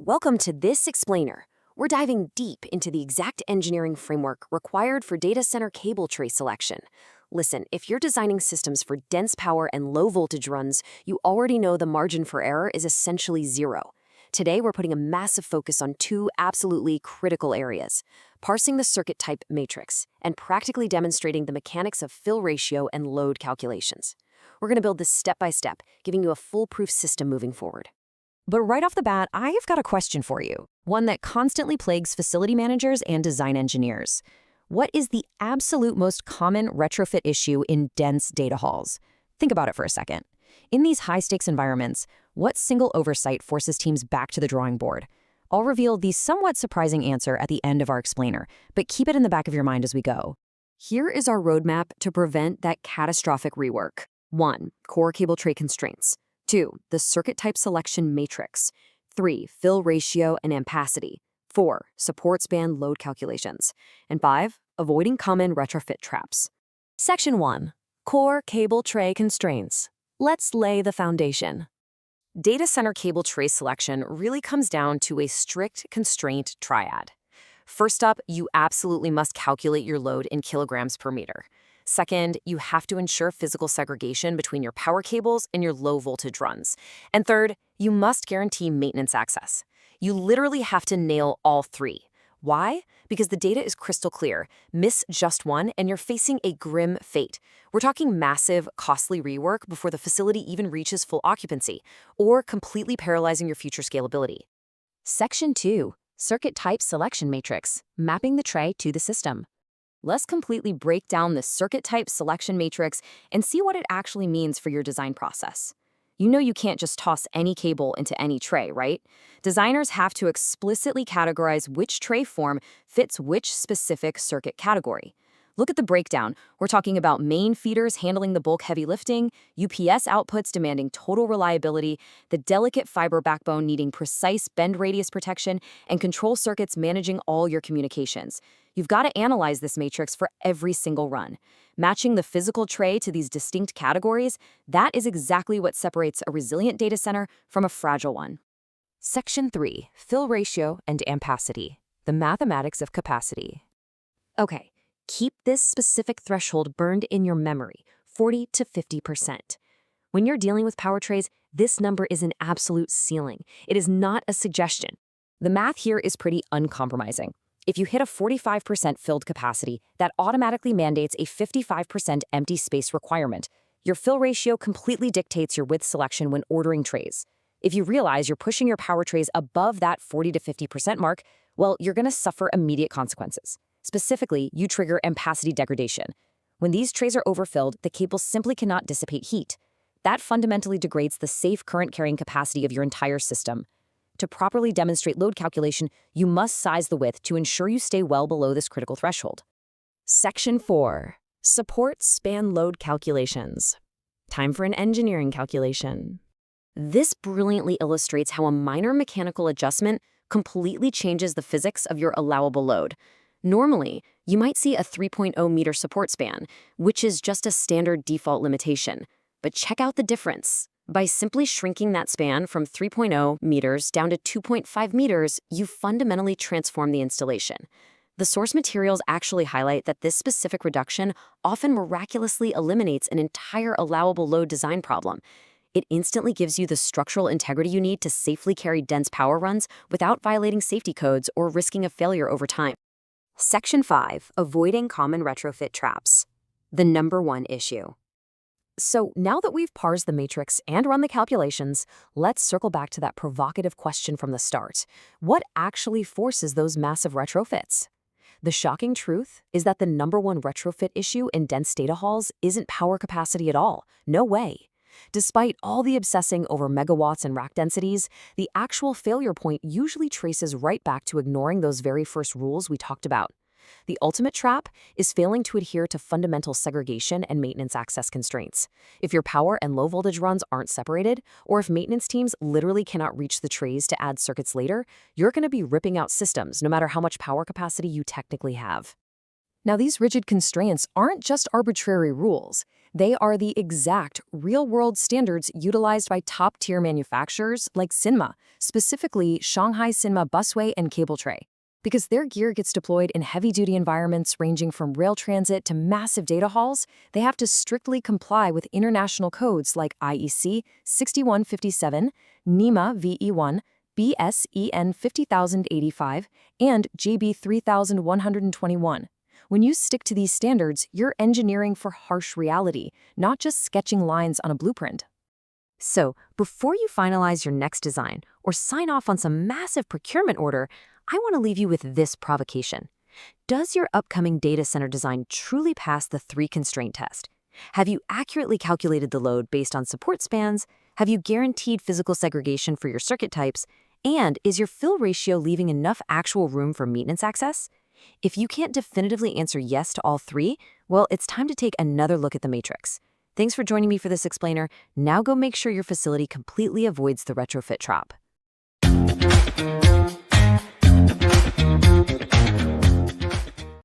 welcome to this explainer. We're diving deep into the exact engineering framework required for data center cable tray selection. Listen, if you're designing systems for dense power and low voltage runs, you already know the margin for error is essentially zero. Today, we're putting a massive focus on two absolutely critical areas: parsing the circuit type matrix and practically demonstrating the mechanics of fill ratio and load calculations. We're going to build this step by step, giving you a foolproof system moving forward. But right off the bat, I've got a question for you, one that constantly plagues facility managers and design engineers. What is the absolute most common retrofit issue in dense data halls? Think about it for a second. In these high-stakes environments, what single oversight forces teams back to the drawing board? I'll reveal the somewhat surprising answer at the end of our explainer, but keep it in the back of your mind as we go. Here is our roadmap to prevent that catastrophic rework. 1. Core cable tray constraints. 2. The circuit type selection matrix. 3. Fill ratio and ampacity. 4. Support span load calculations. And 5. Avoiding common retrofit traps. Section 1. Core cable tray constraints. Let's lay the foundation. Data center cable tray selection really comes down to a strict constraint triad. First up, you absolutely must calculate your load in kilograms per meter. Second, you have to ensure physical segregation between your power cables and your low voltage runs. And third, you must guarantee maintenance access. You literally have to nail all three. Why? Because the data is crystal clear. Miss just one and you're facing a grim fate. We're talking massive, costly rework before the facility even reaches full occupancy, or completely paralyzing your future scalability. Section 2. Circuit type selection matrix, mapping the tray to the system. Let's completely break down the circuit type selection matrix and see what it actually means for your design process. You know you can't just toss any cable into any tray, right? Designers have to explicitly categorize which tray form fits which specific circuit category. Look at the breakdown. We're talking about main feeders handling the bulk heavy lifting, UPS outputs demanding total reliability, the delicate fiber backbone needing precise bend radius protection, and control circuits managing all your communications. You've got to analyze this matrix for every single run. Matching the physical tray to these distinct categories, that is exactly what separates a resilient data center from a fragile one. Section 3. Fill ratio and ampacity, the mathematics of capacity. Okay. Keep this specific threshold burned in your memory, 40 to 50%. When you're dealing with power trays, this number is an absolute ceiling. It is not a suggestion. The math here is pretty uncompromising. If you hit a 45% filled capacity, that automatically mandates a 55% empty space requirement. Your fill ratio completely dictates your width selection when ordering trays. If you realize you're pushing your power trays above that 40 to 50% mark, well, you're going to suffer immediate consequences. Specifically, you trigger ampacity degradation. When these trays are overfilled, the cables simply cannot dissipate heat. That fundamentally degrades the safe current carrying capacity of your entire system. To properly demonstrate load calculation, you must size the width to ensure you stay well below this critical threshold. Section 4. Support span load calculations. Time for an engineering calculation. This brilliantly illustrates how a minor mechanical adjustment completely changes the physics of your allowable load. Normally, you might see a 3.0 meter support span, which is just a standard default limitation. But check out the difference. By simply shrinking that span from 3.0 meters down to 2.5 meters, you fundamentally transform the installation. The source materials actually highlight that this specific reduction often miraculously eliminates an entire allowable load design problem. It instantly gives you the structural integrity you need to safely carry dense power runs without violating safety codes or risking a failure over time. Section 5. Avoiding common retrofit traps. The #1 issue. So now that we've parsed the matrix and run the calculations, let's circle back to that provocative question from the start. What actually forces those massive retrofits? The shocking truth is that the #1 retrofit issue in dense data halls isn't power capacity at all. No way. Despite all the obsessing over megawatts and rack densities, the actual failure point usually traces right back to ignoring those very first rules we talked about. The ultimate trap is failing to adhere to fundamental segregation and maintenance access constraints. If your power and low voltage runs aren't separated, or if maintenance teams literally cannot reach the trays to add circuits later, you're going to be ripping out systems no matter how much power capacity you technically have. Now, these rigid constraints aren't just arbitrary rules. They are the exact real-world standards utilized by top-tier manufacturers like Xinma, specifically Shanghai Xinma Busway and cable tray. Because their gear gets deployed in heavy-duty environments ranging from rail transit to massive data halls, they have to strictly comply with international codes like IEC 6157, NEMA VE1, BSEN 50085, and JB 3121. When you stick to these standards, you're engineering for harsh reality, not just sketching lines on a blueprint. So, before you finalize your next design or sign off on some massive procurement order, I want to leave you with this provocation. Does your upcoming data center design truly pass the 3-constraint test? Have you accurately calculated the load based on support spans? Have you guaranteed physical segregation for your circuit types? And is your fill ratio leaving enough actual room for maintenance access? If you can't definitively answer yes to all 3, well, it's time to take another look at the matrix. Thanks for joining me for this explainer. Now go make sure your facility completely avoids the retrofit trap.